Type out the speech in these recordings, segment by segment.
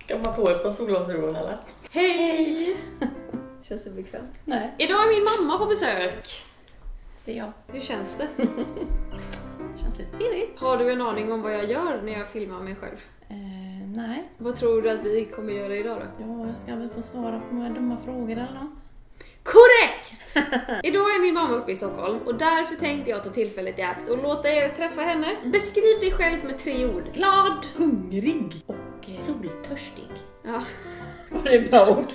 Kan man få ett par solglasögon eller? Hej! Känns det bekvämt? Nej. Idag är min mamma på besök. Det är jag. Hur känns det? Känns lite pirrigt. Har du en aning om vad jag gör när jag filmar mig själv? Nej. Vad tror du att vi kommer göra idag då? Ja, jag ska väl få svara på några dumma frågor eller något. Korrekt! Idag är min mamma uppe i Stockholm och därför tänkte jag ta tillfället i akt och låta er träffa henne. Beskriv dig själv med 3 ord. Glad, hungrig och soltörstig. Ja, Var det bra ord?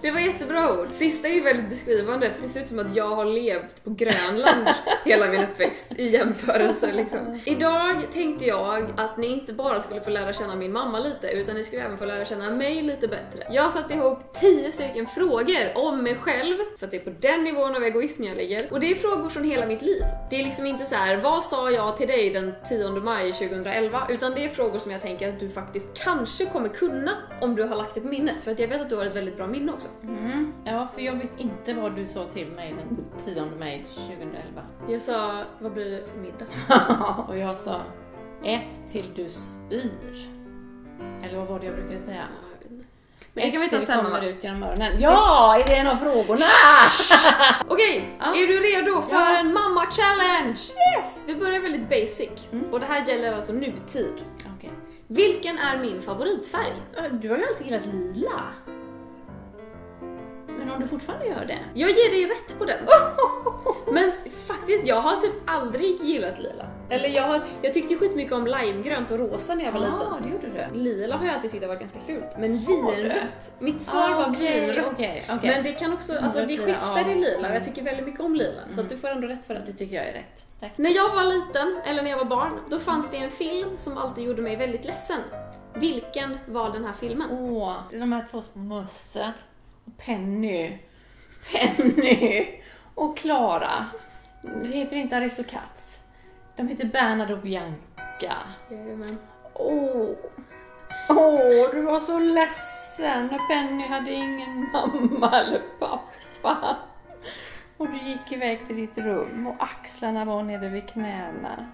det var jättebra ord. Sista är ju väldigt beskrivande för det ser ut som att jag har levt på Grönland hela min uppväxt i jämförelse liksom. Idag tänkte jag att ni inte bara skulle få lära känna min mamma lite utan ni skulle även få lära känna mig lite bättre. Jag satte ihop 10 stycken frågor om mig själv för att det är på den nivån av egoism jag ligger. Och det är frågor från hela mitt liv. Det är liksom inte så här: vad sa jag till dig den 10 maj 2011? Utan det är frågor som jag tänker att du faktiskt kanske kommer kunna om du har lagt det på minnet. För att jag vet att du har ett väldigt bra minne också. Ja, för jag vet inte vad du sa till mig den 10 maj 2011. Jag sa, vad blir det för middag? Och jag sa, ät till du spyr. Eller vad var det jag brukade säga? Men det kan vi ta sen, kommer ut genom öronen. Ja, är det en av frågorna? Okej, Ja. är du redo för Ja. en mamma-challenge? Yes! Vi börjar väldigt basic. Och det här gäller alltså nutid. Okej. Vilken är min favoritfärg? Du har ju alltid gillat lila. Men om du fortfarande gör det? Jag ger dig rätt på den. Men faktiskt, jag har typ aldrig gillat lila. Eller jag tyckte ju skitmycket om limegrönt och rosa när jag var liten. Ja, det gjorde du. Lila har jag alltid tyckt har varit ganska fult. Men vinrött. Mitt svar var vinrött. Okej. Men det kan också, alltså det Vinrött, skiftar ja. i lila och jag tycker väldigt mycket om lila. Så att du får ändå rätt för det. Det tycker jag är rätt. Tack. När jag var liten, eller när jag var barn, då fanns det en film som alltid gjorde mig väldigt ledsen. Vilken var den här filmen? Det är de här 2 små mössen. Och Penny och Clara. Det heter inte Aristocats. De heter Bernard och Bianca. Jajamän. Du var så ledsen när Penny hade ingen mamma eller pappa. Och du gick iväg till ditt rum och axlarna var nere vid knäna.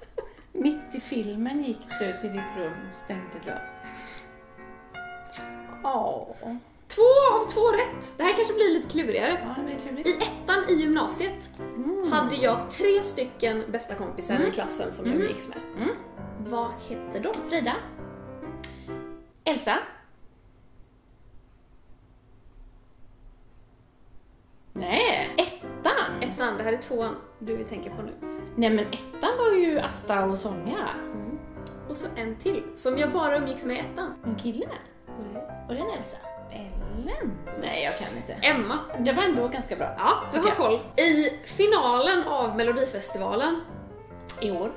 Mitt i filmen gick du till ditt rum och stängde dörren. 2 av 2 rätt. Det här kanske blir lite klurigare. Ja, det blir klurigt. I 1:an i gymnasiet hade jag 3 stycken bästa kompisar i klassen som jag umgicks med. Vad hette de? Frida. Elsa. Nej, 1:an. 1:an, det här är 2:an du tänker på nu. Nej, men 1:an var ju Asta och Sonja. Och så en till, som jag bara umgicks med i 1:an. En kille. Nej. Och det är en Elsa. Ellen? Nej, jag kan inte. Emma. Det var ändå ganska bra. Ja, du har Okej. koll. I finalen av Melodifestivalen, I år.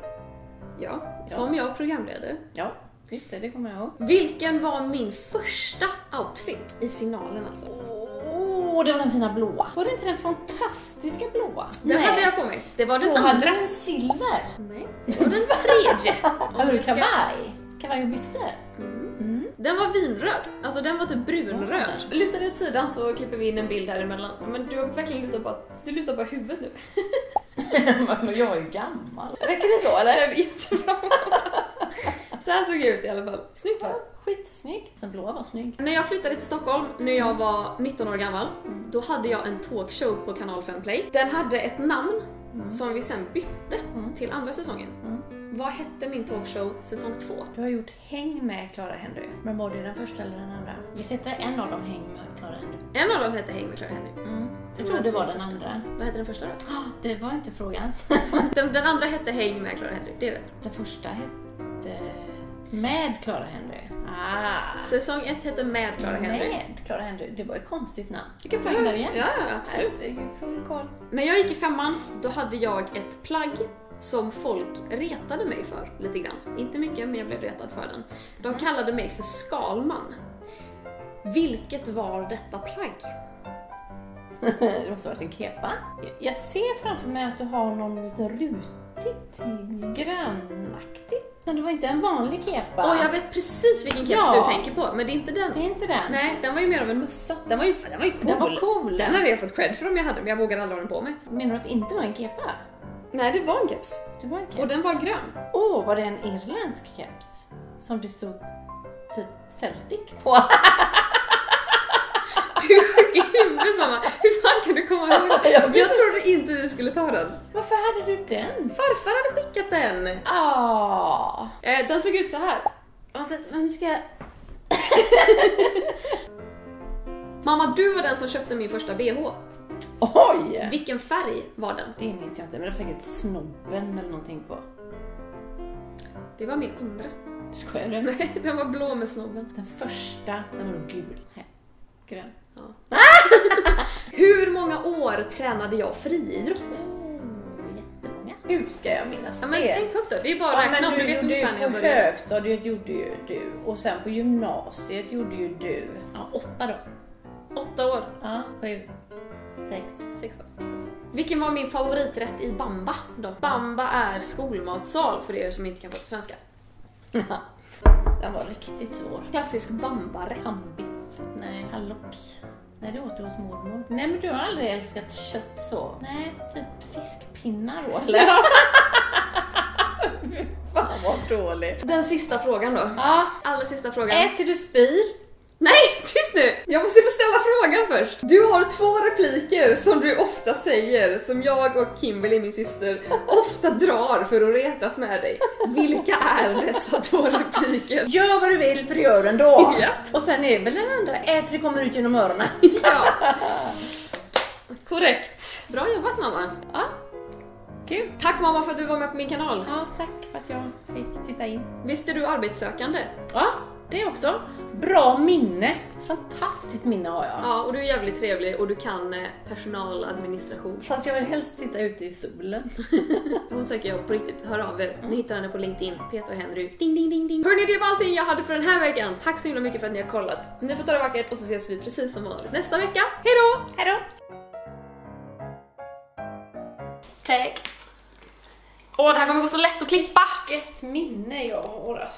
som jag programledde. Ja, just det kommer jag ihåg. Vilken var min första outfit i finalen alltså? Det var den fina blåa. Var det inte den fantastiska blåa? Den hade jag på mig. Det var den Och hade andra. den silver? Nej, det var den tredje. Hade du kavaj? Kavaj och byxor? Den var vinröd. Alltså den var typ brunröd. Ja. Lutar dig åt sidan så klipper vi in en bild här emellan. Men du har verkligen lutar bara huvudet nu. Men jag är ju gammal. Räcker det så eller? Det är jättebra. Så här såg jag ut i alla fall. Snyggt va? Skitsnygg. Sen blåa var snygg. När jag flyttade till Stockholm, när jag var 19 år gammal, då hade jag en talkshow på Kanal 5 Play. Den hade ett namn som vi sen bytte till andra säsongen. Vad hette min talkshow säsong 2? Du har gjort Häng med Clara Henry. Men var det den första eller den andra? Vi sätter en av dem Häng med Clara Henry. En av dem hette Häng med Clara Henry. Jag tror det var den andra. Vad hette den första då? Det var inte frågan. Den andra hette Häng med Clara Henry, det är rätt. Den första hette Med Clara Henry. Säsong 1 hette Med Clara Henry. Med Clara Henry. Det var ett konstigt namn. Fick jag poäng där igen? Ja, absolut. Det är full koll. När jag gick i 5:an, då hade jag ett plagg som folk retade mig för lite grann. Inte mycket, men jag blev retad för den. De kallade mig för Skalman. Vilket var detta plagg? Det måste ha varit en kepa. Jag ser framför mig att du har någon lite rutigt, grönaktigt Men det var inte en vanlig kepa. Och jag vet precis vilken keps du tänker på, men det är inte den. Det är inte den. Nej, den var ju mer av en mössa. Den var ju cool. Den var cool. Den hade jag fått cred för om jag hade, men jag vågade aldrig ha den på mig. Menar du att det inte var en kepa? Nej, det var en keps. Det var en keps. Och den var grön. Var det en irländsk keps? Som det stod typ Celtic på. Du är sjuk i huvudet, mamma. Hur fan kan du komma ihåg? Jag trodde inte vi skulle ta den. Varför hade du den? Farfar hade skickat den. Den såg ut så här. Nu ska jag... Mamma, du var den som köpte min första BH. Oj! Vilken färg var den? Det minns jag inte, men det var säkert snobben eller någonting på. Det var min andra. Skojar du? Nej, den var blå med snobben. Den första, den var gul. Här. Grön. Ja. Hur många år tränade jag friidrott? Jättemånga. Hur ska jag minnas Ja, men tänk upp då. Det är bara att räkna om du vet ungefär när jag på började. högstadiet gjorde ju du. Och sen på gymnasiet gjorde ju du. Ja, 8 då. 8 år. Ja, 7. 6 år. Vilken var min favoriträtt i bamba då? Bamba är skolmatsal för er som inte kan prata svenska. Den var riktigt svår. Klassisk bambarätt. Hambiff. Nej, hallops. Nej, det åt du hos mormor. Nej, men du har aldrig älskat kött så. Nej, typ fiskpinnar då, eller? Fan vad dåligt. Den sista frågan då. Ja. Allra sista frågan. Äter du spyr? Nej, tyst nu! Jag måste få ställa frågan först. Du har 2 repliker som du ofta säger, som jag och Kimberly, min syster, ofta drar för att retas med dig. Vilka är dessa 2 repliker? Gör vad du vill för det gör du ändå. Ja. Och sen är väl den andra, ät det kommer ut genom öronen. Ja. Korrekt. Bra jobbat, mamma. Ja, kul. Tack mamma för att du var med på min kanal. Ja, tack för att jag fick titta in. Visst är du arbetssökande? Ja, det också. Bra minne. Fantastiskt minne har jag. Ja, och du är jävligt trevlig och du kan personaladministration. Fast jag vill helst sitta ute i solen. Hon söker jag på riktigt. Hör av er. Ni hittar henne på LinkedIn. Petra Henry. Ding, ding, ding, ding. Hörrni, det var allting jag hade för den här veckan. Tack så himla mycket för att ni har kollat. Ni får ta det vackert och så ses vi precis som vanligt nästa vecka. Hej då! Hej då! Tack. Åh, det här kommer gå så lätt att klippa. Vilket minne jag har alltså.